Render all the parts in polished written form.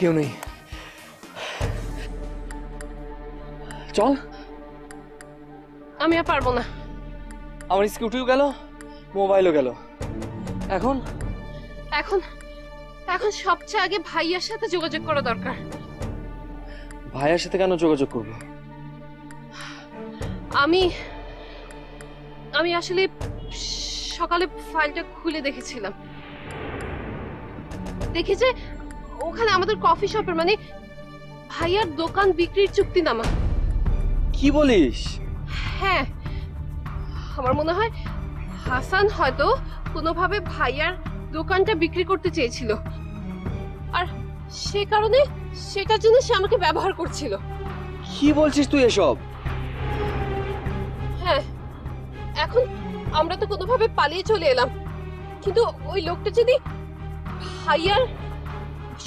কেউ নেই, চল। আমি আর পারবো না। আমার স্কুটিও গেল, মোবাইলও গেল। এখন এখন এখন সবচেয়ে আগে ভাইয়ার সাথে যোগাযোগ করা দরকার। ভাইয়ার সাথে কেন যোগাযোগ করবো? আমি আমি আসলে সকালে ফাইলটা খুলে দেখেছিলাম, দেখি যে ওখানে আমাদের কফি শপের মানে ভাইয়ার দোকান বিক্রির চুক্তিনামা। কি বলিস? হ্যাঁ, আমার মনে হয় হাসান হয়তো কোনোভাবে ভাইয়ার দোকানটা বিক্রি করতে চেয়েছিল, আর সে কারণে সেটার জন্য সে আমাকে ব্যবহার করছিল। কি বলছিস তুই এসব? হ্যাঁ, এখন আমরা তো কোনোভাবে পালিয়ে চলে এলাম, কিন্তু ওই লোকটা যদি ভাইয়ার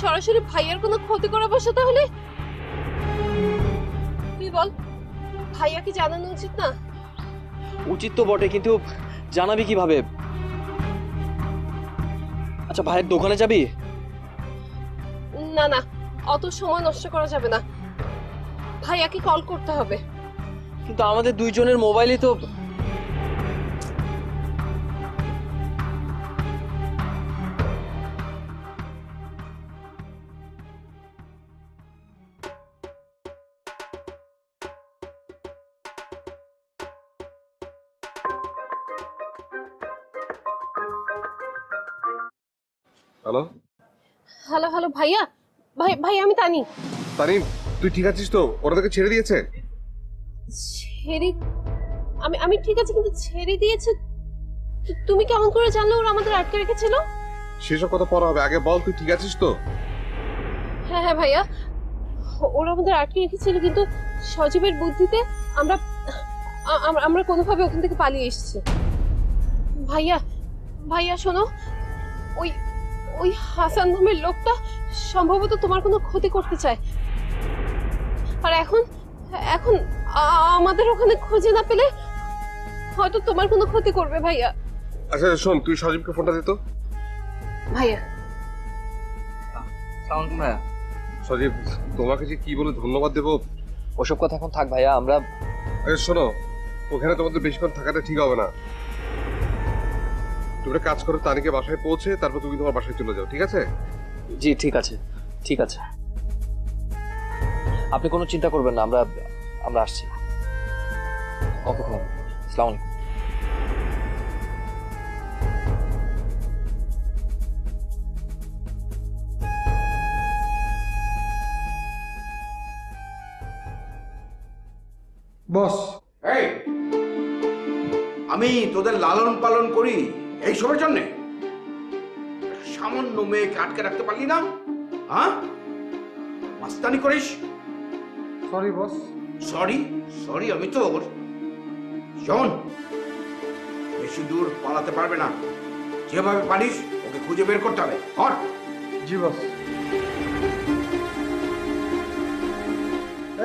সরাসরি ভাইয়ার কোনো ক্ষতি করে বসে, তাহলে তুই বল, ভাইয়াকে জানানো উচিত না? উচিত তো বটে, কিন্তু জানাবি কিভাবে? আচ্ছা, ভাইয়ের দোকানে যাবি? না না, অত সময় নষ্ট করা যাবে না, ভাইয়াকে কল করতে হবে। কিন্তু আমাদের দুইজনের মোবাইলই তো। হ্যালো হ্যালো হ্যালো ভাইয়া, ভাই ভাই আমি তানি। তানিম, তুই ঠিক আছিস তো? ওরা তোকে ছেড়ে দিয়েছে? ছেড়ে? আমি আমি ঠিক আছে, কিন্তু ছেড়ে দিয়েছে তুমি কেমন করে জানলে ওরা আমাদের আটকে রেখেছিল? সেসব কথা পরে হবে, আগে বল তুই ঠিক আছিস তো? হ্যাঁ হ্যাঁ ভাইয়া, ওরা আমাদের আটকে রেখেছিল, কিন্তু সজীবের বুদ্ধিতে আমরা আমরা কোনোভাবে ওখান থেকে পালিয়ে এসেছি। ভাইয়া ভাইয়া শোনো, ওই ওই হাসান নামের লোকটা সম্ভবত তোমার কোনো ক্ষতি করতে চায়, আর এখন এখন আমাদের ওখানে খুঁজে না পেলে হয়তো তোমার কোনো ক্ষতি করবে ভাইয়া। আচ্ছা শোন, তুই সজীবকে ফোনটা দিত। ভাইয়া সালাম ভাইয়া। সজীব, তোমাকে যে কি বলে ধন্যবাদ দেবো। ওসব কথা এখন থাক ভাইয়া, আমরা। আরে শোনো, ওখানে তোমাদের বেশিক্ষণ থাকাটা ঠিক হবে না। তুমি কাজ করো, তানিকে বাসায় পৌঁছে তারপর তুমি তোমার বাসায় চলে যাও, ঠিক আছে? জি ঠিক আছে, ঠিক আছে, আপনি কোনো চিন্তা করবেন না, আমরা আমরা আসছি। ওকে ভাই, আসসালামু আলাইকুম। বস, এই আমি তোদের লালন পালন করি এই সবের জন্যে? সামান্য মেয়েকে আটকে রাখতে পারলি না? হ্যাঁ, মাস্তানি করিস? Sorry boss. সরি সরি আমি তোর? শোন, বেশি দূর পালাতে পারবে না, যেভাবে পারিস ওকে খুঁজে বের করতে হবে। কর। জি বস।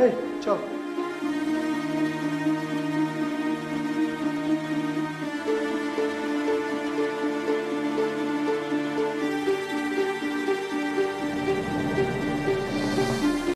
এই চল।